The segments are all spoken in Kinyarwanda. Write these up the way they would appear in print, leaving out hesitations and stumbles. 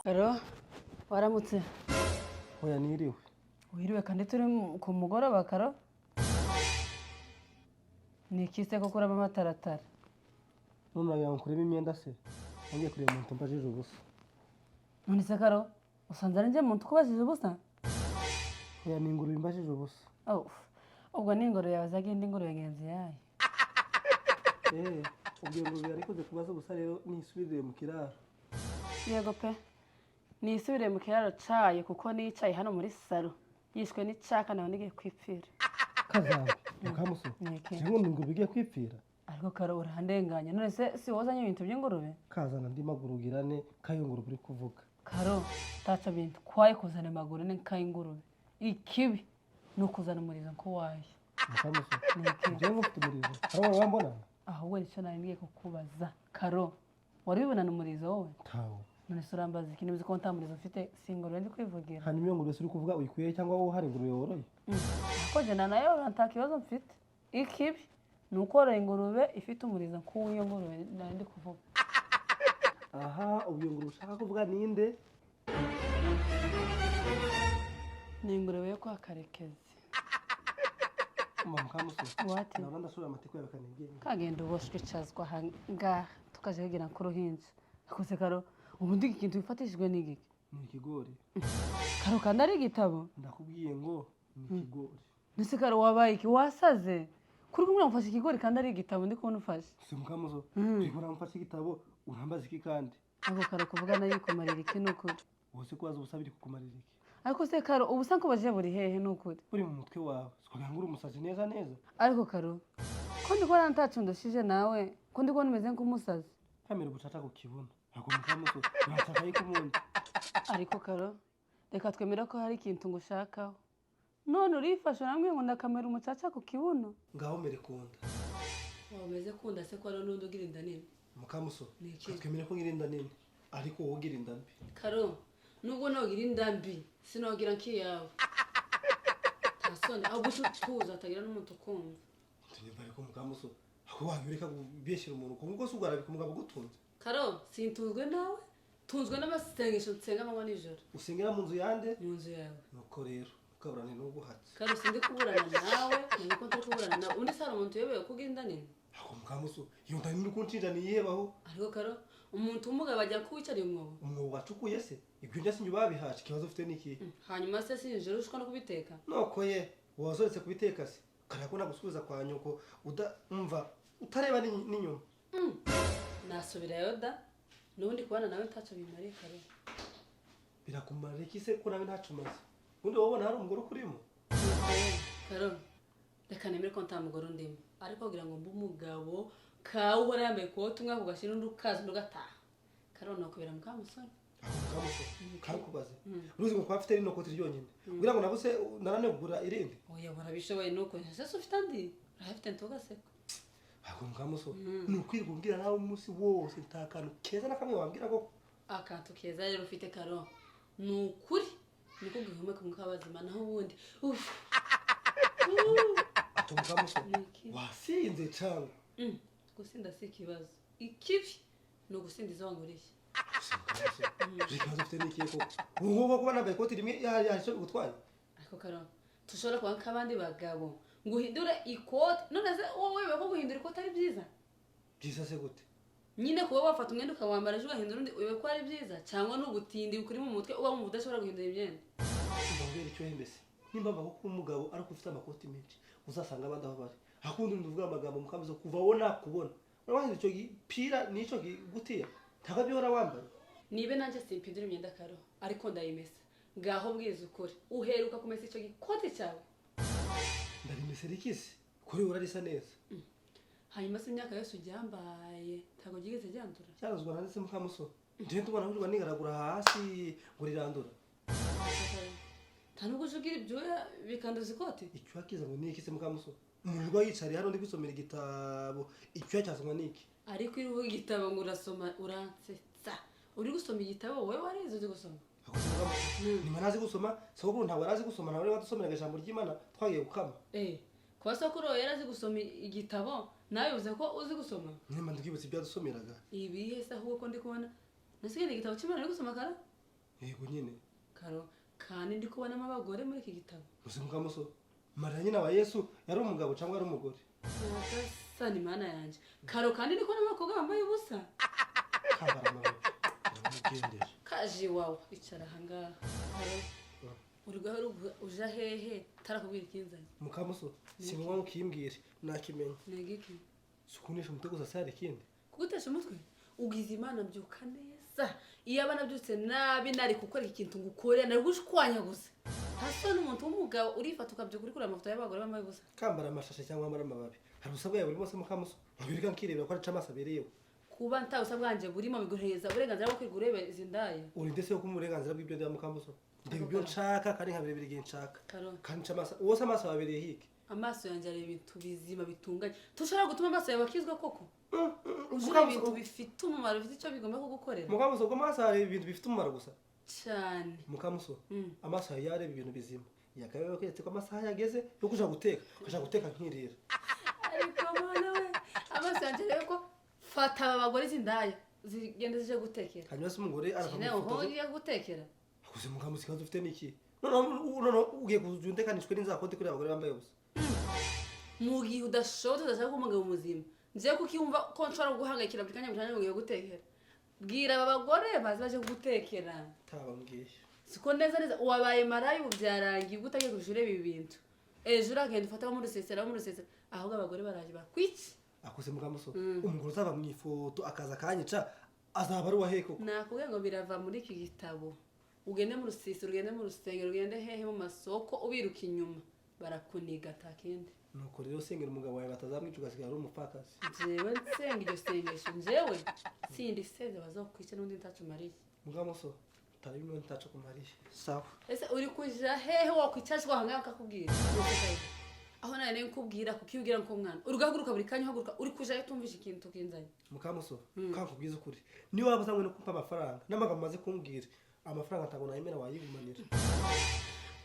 Karo, waramutse. Oya niriwe. Wiriwe kandi turi ku mugoroba Karo. Ni ikise ko kuraba amataratara. None yankuremo imyenda se. Ngiye kureba umuntu mbajije ubusa. None se Karo, usanze ari nje muntu kubajije ubusa? Oya ni ingurube mbajije ubusa. Ubwo ni ingurube yawe zagenda ingurube ngenzi yayo. Ubwo ingurube ariko ze kubaza ubusa rero nisubirire mu kiraro. Yego pe. Nisubire mu kiraro cayo kuko nicaye hano muri salo. Yishwe n'icaka nawe ngiye kwipfira. Kazambe, Mukamusoni. Cyangwa ingurube igiye kwipfira? Ariko Karo urandenganya. None se si wozanye ibintu by'ingurube? Kazana ndi magurugirane kayo ngurube uri kuvuga. Karo, tacha bintu kwaye kuzana maguru ne kayo ngurube. Ikibi nukuzana umurizo ko waye. Mukamusoni. Ngiye mufite umurizo. Haro wambona? Aho we nicyo nari ngiye kukubaza. Karo, wari bibonana umurizo wowe? Tawo. None se urambaza ikintu bizi ko ntamurizo ufite singoro ndi kwivugira. Hanyuma iyo ngurube uri kuvuga uyikuye cyangwa wowe hari ingurube woroye? Ko je nayo ntakibazo mfite. Ikibi nukorora ingurube ifite umurizo nk'uyo ngurube nari ndi kuvuga. Aha, ubu iyo ngurube ushaka kuvuga ninde? Ni ingurube yo kwa Karekezi. Mukamusoni. Wati? Nabanda sura amatiko yabakanegeye. Kagenda uboshwe cazwa hanga tukaje kugira ko ruhinja. Akose Karo, ubundi ikintu bifatishijwe n'igiki? Ni ikigori. Karo kandi ari igitabo? Ndakubwiye ngo ni ikigori. Nise Karo wabaye iki wasaze? Kuri kumwe mufashe ikigori kandi ari igitabo ndi kubona ufashe. Si Mukamusoni. Ikora mufashe igitabo urambaza iki kandi? Ako Karo kuvugana yikumarira iki nukuri? Wose kwaza ubusabiri kukumarira iki? Ariko se Karo ubusa ko baje buri hehe nukuri? Uri mu mutwe wawe. Twagira ngo umusazi neza neza. Ariko Karo ko ndikora ntacundashije nawe ko ndiko nimeze nk'umusazi. Kamera ubucaca ku kibuno. Ako Mukamusoni yataka yikumuntu. Ariko Karo reka twemera ko hari ikintu ngushakaho. None urifashe namwe ngo ndakamera umucaca ku kibuno. Ngaho mere kunda. Wameze kunda se ko ari n'undi ugira inda nini? Mukamusoni. Twemera ko ngirinda nini. Ariko wowe ugira inda mbi. Karo nubwo nogira inda mbi sinogira nkiyawe. Tasone aho gutuza atagira n'umuntu kumva. Tunyumva ariko Mukamusoni. Ako wabireka kubeshira umuntu ko ngo sugara bikumugabo gutunze. Karo sintuzwe nawe tunzwe n'amasengesho nsenga amanywa n'ijoro. Usengera mu nzu yande? Mu nzu yawe. Nuko rero ukaburane n'ubuhatsi. Karo sindi kuburana nawe nuko ntari kuburana nawe undi sara umuntu yebeye kugira inda nini? Ako Mukamusoni iyo nda nini uko nshinja niyebaho. Ariko Karo umuntu umugabo ajya kuwicariye umwobo. Umwobo wacukuye se? Ibyo ndase njye babihaje kibazo ufite niki? Hanyuma se sinjoro ushaka no kubiteka? Noko ye wazoretse kubiteka se. Karakona gusubiza kwa nyoko udumva utareba n'inyuma. Nasubirayo da nubundi kubana nawe ntaco bimariye Karo. Birakumara iki se ko nawe ntacumaze? Undi wabona hari umugore ukurimo? Karo reka nemere ko ntamugore ndimo ariko kugira ngo mbu umugabo kawe uhora yambaye kote umwe kugashira undi ukaza ndugataha. Karo nakubera Mukamusoni. Mukamusoni karukubaze. Uruzi ngo kwafite rino kote ryonyine. Kugira ngo nabuse naranegura irindi. Oya barabishoboye nuko ese ufite andi urafite ntoga se. Ako Mukamusoni nukwirwa nawe umunsi wose ntakanu keza nakamwe wambwira ko akantu keza rero ufite Karo nukuri niko gihumeka mukabazima naho ubundi Ato Mukamusoni wasinze cyangwa gusinda si ikibazo ikibi no gusindiza wanguriye Rikazo ufite niki ko uwo kuba nabaye kote rimwe yaje gutwaye ariko Karo tushobora kuba nk'abandi bagabo nguhindure ikote none se wowe bako guhindura ikote ari byiza se gute nyine kuba wafata umwenda ukawambara ejo ugahindura undi uwe ko ari byiza cyangwa n'ubutindi ukuri mu mutwe uba mu budashobora guhindura imyenda mbabwira icyo hembese nimba bako umugabo ariko ufite amakoti menshi uzasanga abandi aho bari hakundi nduvuga amagambo Mukamuzo kuva wona kubona urabona icyo gipira nico gutiya takabyo wambaye nibe nanje simpindura imyenda Karo ariko ndayimesa ngaho bwiza ukuri uheruka kumesa icyo gikote cyawe ndarimese rikisi kuri urarisa neza hanyuma se imyaka yose ujyambaye tago gigeze ryandura cyaruzwa nanditse Mukamusoni ndiye tubona hujwa nigaragura hasi ngo rirandura tanubwo jugira ibyo bikanduza ikote icyo akiza ngo niki se Mukamusoni umurwa yicari hano ndi gusomera igitabo icyo cyazanwa niki ariko iriho igitabo ngo urasoma uransetsa uri gusoma igitabo wowe warize uzi gusoma ni manazi gusoma soko ntabwo arazi gusoma nawe wadusomera ijambo ry'Imana twagiye gukama kwa sokuru yarazi gusoma igitabo nawe uze ko uzi gusoma nyuma ndikibutse ibyadusomeraga ibihe se ahubwo ko ndi kubona nasigaye igitabo cy'Imana ari gusoma Karo yego nyine Karo kandi ndi kubonamo abagore muri iki gitabo gusa Mukamuso Mariya nyina wa Yesu yari umugabo cyangwa yari umugore sani Imana yanjye Karo kandi ndi kubona abakobwa bambaye ubusa kambara amabuye mugendera kaje wawe icara hangaha Karo urugahoro uja hehe tarakubwira ikinzanye Mukamuso simwa mukimbwire nakimenya negiki sukunisha umutego zasare kindi kugutesha umutwe ugize Imana byuka neza iyo abana byutse nabi nari gukora ikintu ngukore nari gushwanya gusa hasa n'umuntu w'umugabo urifata ukabyuka uri kuri amafoto y'abagore bambaye gusa kambara amashashe cyangwa amara amababi hari usabwa ya buri munsi Mukamuso abirika nkirebera ko ari camasa bereyeho kuba nta usabwanje burimo biguheza uburenganzira bwo kwiga urebe izindaya uri ndetse yo kumurenganzira bw'ibyo bya Mukamuso ndebe ibyo nshaka kandi nkabire igihe nshaka Karo kandi camasa wose amaso babereye hiki amaso yanjye ari ibintu bizima bitunganye tushobora gutuma amaso yawe akizwa koko ujura ibintu bifite umumaro bifite icyo bigomba kugukorera Mukamuso ko amaso ari ibintu bifite umumaro gusa cyane Mukamuso amaso yareba ibintu bizima yakabeho kwetse ko amasaha yageze yo kuja guteka nkirira ariko mwana we amaso yanjye rero ko fata abagore zindaya zigenda zije gutekera hanyuma se umugore aravuga ugiye gutekera akuze Mukamuso kazo ufite niki no ugiye kujundekanishwe n'inzakote kuri abagore bambaye gusa mu gihe udashobora udashaka umugabo muzima nje kukiyumva ko nshobora guhangayikira buri kanya mutanya ngiye gutekera bwira aba bagore baje gutekera tabambwiye siko neza wabaye marayi ubyarangiye gutagiye kujure ibi bintu ejo uragenda ufata mu rusesera ahubwo abagore baraje bakwiki akuze Mukamuso umugore uzaba mu ifoto akaza kanyica azaba ari waheko nakubwiye ngo birava muri iki gitabo ugende mu rusisiro ugende mu rusengero ugende hehe mu masoko ubiruka inyuma barakuniga takindi nuko rero sengera umugabo wawe batazamwica ugasigara ari umupfakazi jewe nsenga iryo sengesho jewe sindi seze bazokwica n'undi ntacu mariye Mukamuso tari bimwe ntacu ku Mariya sawa ese uri kuja hehe wakwicashwa hanga akakubwira aho nane nkubwira kukibwira nko mwana urugaguruka buri kanya haguruka uri kuja tumvisha ikintu kinzanye Mukamuso kankubwiza ukuri ni waba uzamwe no kumpa amafaranga n'amagambo maze kumbwira amafaranga ntabwo nayemera wayigumanira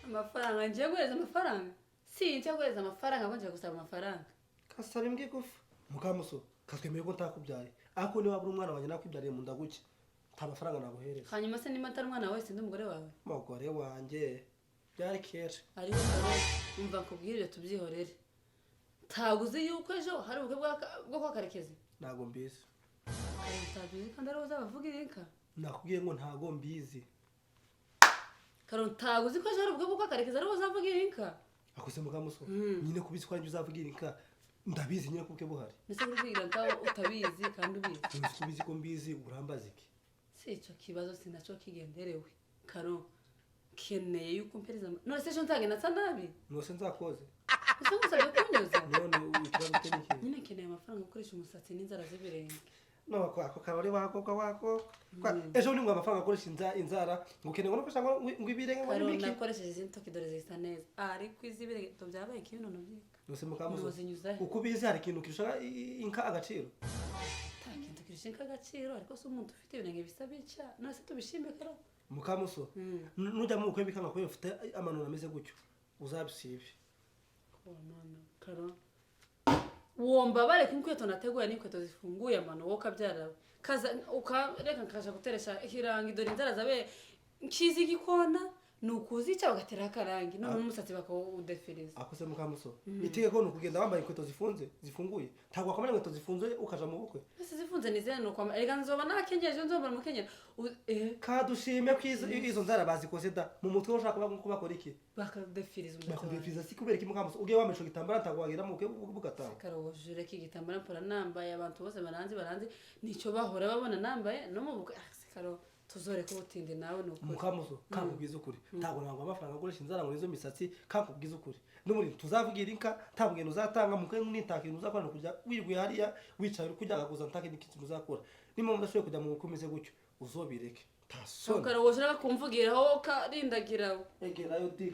amafaranga ngiye guheza amafaranga sinjye guheza amafaranga ngo nje gusaba amafaranga kasaba imbwe gufa Mukamuso katwemeye ko ntakubyaye ako ni wabura umwana wanjye nakwibyariye mu ndaguke nta mafaranga naguhereza hanyuma se niba atari umwana wawe sindi umugore wawe umugore wanjye byari kera ariko umva nkubwire tubyihorere taguze yuko ejo hari ubukwe bwo kwa Karekezi ntago mbizi taguze kandi ari uzabavuga inka nakubwiye ngo ntago mbizi Karo taguze ko ejo hari ubukwe bwo kwa Karekezi ari uzavuga inka akuze Mukamuso nyine kubizi ko uzavuga inka ndabizi nyine kuko buhari nese kubwira ngaho utabizi kandi ubizi kubizi ko mbizi urambaza iki si icyo kibazo sinaco kigenderewe Karo keneye yuko mpereza none se ejo nzagenda nsa nabi nose nzakoze ese ngusabye kunyoza none ikibazo cy'iki nyine keneye amafaranga ukoresha umusatsi n'inzara z'ibirenge no ako Karoli wako ejo ni ngo amafaranga akoresha inzara ngo ukeneye ngo nufasha ngo ibirenge ngo Karo nibiki nakoresheje izintoki dore zisa neza ariko izibirenge to byabaye kibinono byika nose Mukamuso uzinyuzahe uko bizi hari ikintu kirusha inka agaciro takintu kirushinka agaciro ariko se umuntu ufite ibirenge bisa bica none se tubishime Karo Mukamuso nujya mu bukwe bikanga ko ufite amanura ameze gutyo uzabisibe none Karo womba bareka inkweto nateguye n'inkweto zifunguye amano wowe kabyarawe kaza ukareka nkaje guteresha ikirangi dore inzara zabe nkizi igikona nukuzica bagatera akarangi none umusatsi bakawudefereza akose Mukamuso itegeko no kugenda wambaye inkweto zifunguye ntabwo akomera inkweto zifunze ukaja mu bukwe ese zifunze nizeye no kwama erega nzoba nakenyeje nzoba mukenyera kadushime kwizo izo nzara bazikoze da mu mutwe ushaka kubakora iki bakadefiriza bakudefiriza si kubera iki Mukamuso ugiye wamesho gitambara ntabwo wagira mu bukwe bugataha Karo jure ki gitambara mpora nambaye abantu bose baranzi nico bahora babona nambaye no mu bukwe Karo tuzore ko utinde nawe nuko Mukamuso kankubwiza ukuri ntabwo ntabwo amafaranga akoresha inzara ngo nizo misatsi kankubwiza ukuri n'umuri tuzavugira inka ntabwo uzatanga mu kwenye n'intakira uzakora kujya wirwe hariya wicaye uri kujya gakuza ntake n'ikintu uzakora nimwe mudashoboye kujya mu bukomeze gutyo uzobireke tasoni Karo woshaka kumvugira ho karindagiraho egerayo di